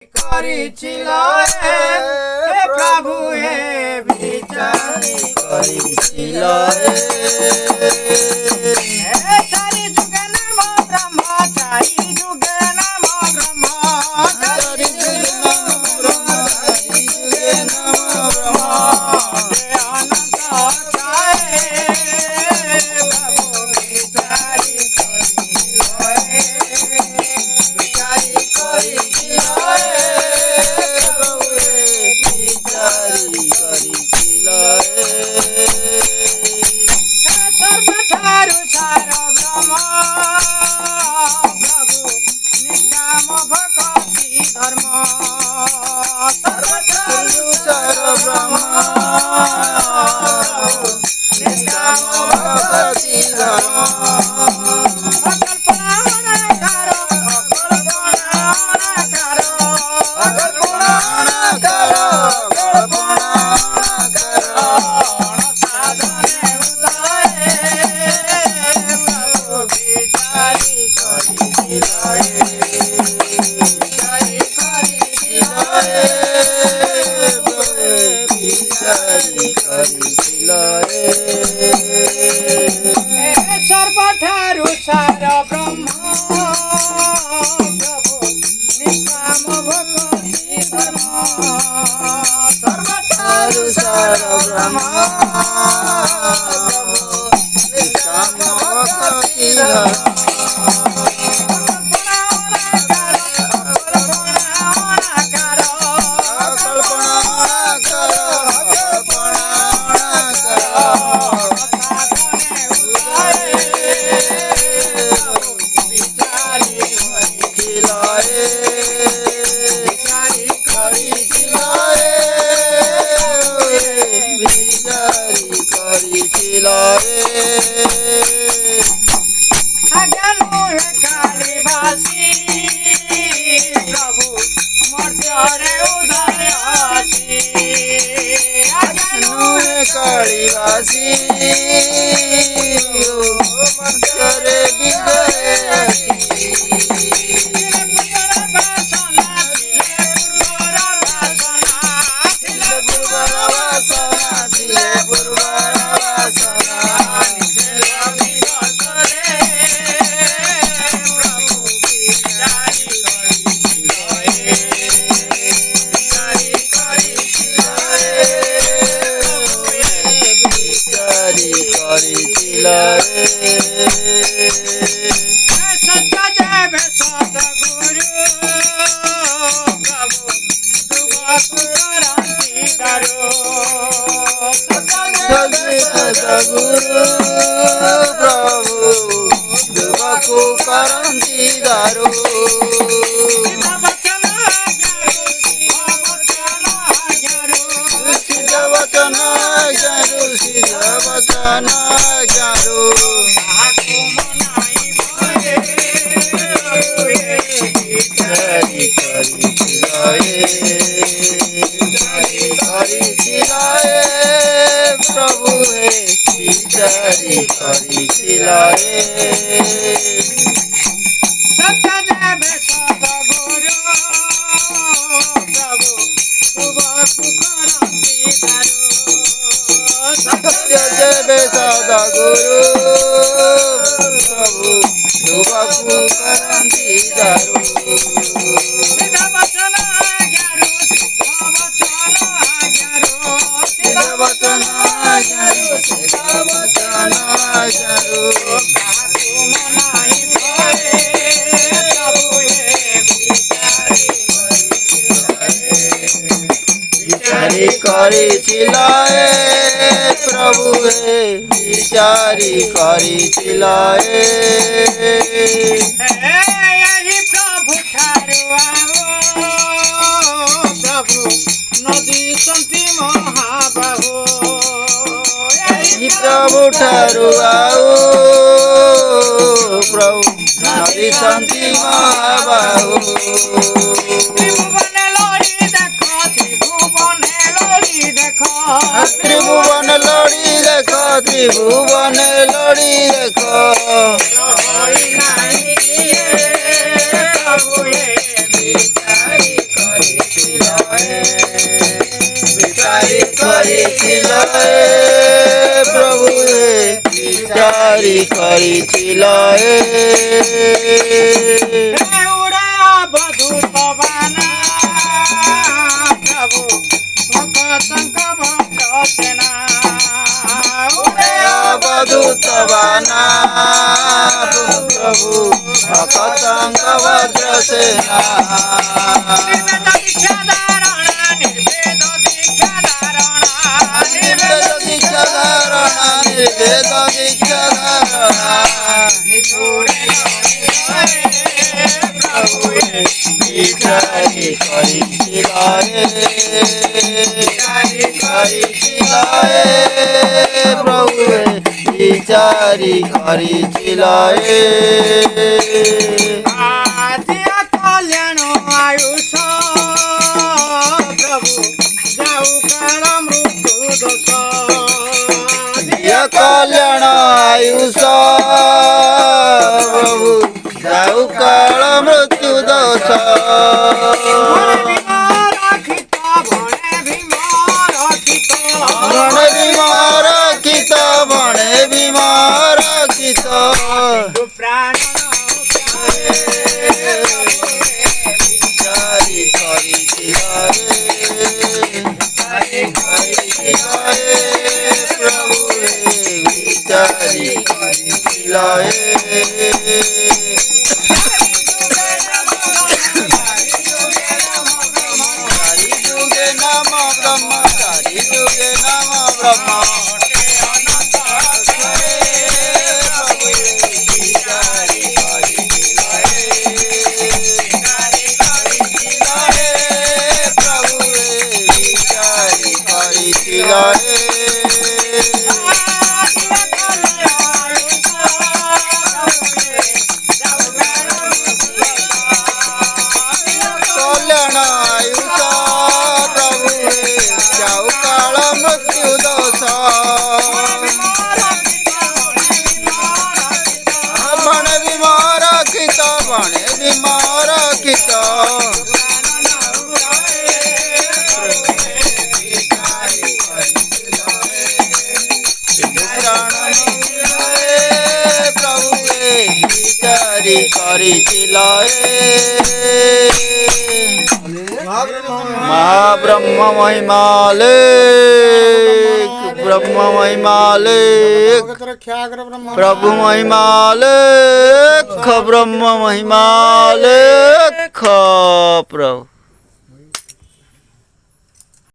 କରିছিল ହେ ପ୍ରଭୁ ହେ ବିଚାରି କରିছিল ହେ ଚାରି ଯୁଗେ ନାମ ବ୍ରହ୍ମ ଚାରି ଯୁଗେ ନାମ ବ୍ରହ୍ମ ଚାରି ଯୁଗେ ନାମ ବ୍ରହ୍ମ ଚାରି ଯୁଗେ ନାମ ବ୍ରହ୍ମ ହେ ଅନନ୍ତ ଚାଏ ପ୍ରଭୁ ବିଚାରି କରିছিল ବିଚାରି କରିছিল सर्वठारु सार ब्रह्म प्रभु निष्काम भक्ति धर्म सर्वठारु सार ब्रह्म निष्काम भक्ति धर्म सर्वठारु सार ब्रह्म प्रभु निष्काम भक्ति धर्म सर्वठारु सार ब्रह्म प्रभु निष्काम भक्ति धर्म प्रभु मर्त्य उदय कालिवासी मर्त्य प्रभु विचारी करथिल सत्यदेव सतगुरु प्रभु शुभकु करन्ति दारु सत्यदेव सतगुरु प्रभु शुभकु करन्ति दारु କରିছিল ପ୍ରଭୁ ବିଚାରି କରିছিল ଏହି ପ୍ରଭୁ ଠାରୁ ପ୍ରଭୁ ନଦୀ ସନ୍ତି ମହାବାହୁ ଏହି ପ୍ରଭୁ ଠାରୁ ପ୍ରଭୁ ନଦୀ ସନ୍ତି ମହାବାହୁ ତ୍ରିଭୁବନ ଲଡ଼ି ଦେଖ ତ୍ରିଭୁବନ ଲଡ଼ି ଦେଖ ତ୍ରିଭୁବନ ଲଡ଼ି ଦେଖ प्रभु विचारी বিচারি করিছিল প্রভু বিচারি করিছিল उड़ा बधूत बना प्रभु भक्त भद्रसेना अवधूत बना प्रभु भक्तंग वज्रसेना निर्वेद दीक्षा धारणा निर्वेद दीक्षा धारणा निर्वेद दीक्षा धारणा निपुणे বিচারি করিছিল প্রভু বিচারি করিছিল आदिया कल्याण आयुष प्रभु जाऊ काल मृत्यु दोष कल्याण आयुष प्रभु जाऊ काल मृत्यु दोष बणे बीमार कित बणे बीमार कित प्राण বিচারি করিছিল প্রভু বিচারি করিছিল চারি যুগে নাম ব্রহ্ম চারি যুগে নাম ব্রহ্ম বিচারি করিছিল প্রভু বিচারি করিছিল कल्याण आयुष प्रभु जाऊ काल मृत्यु दोष बणे बीमार कित बणे बीमार कित प्रभु বিচারি করিছিল महाब्रह्म महिमाले ब्रह्म महिमाले प्रभु महिमाले ब्रह्म महिमाले प्रभु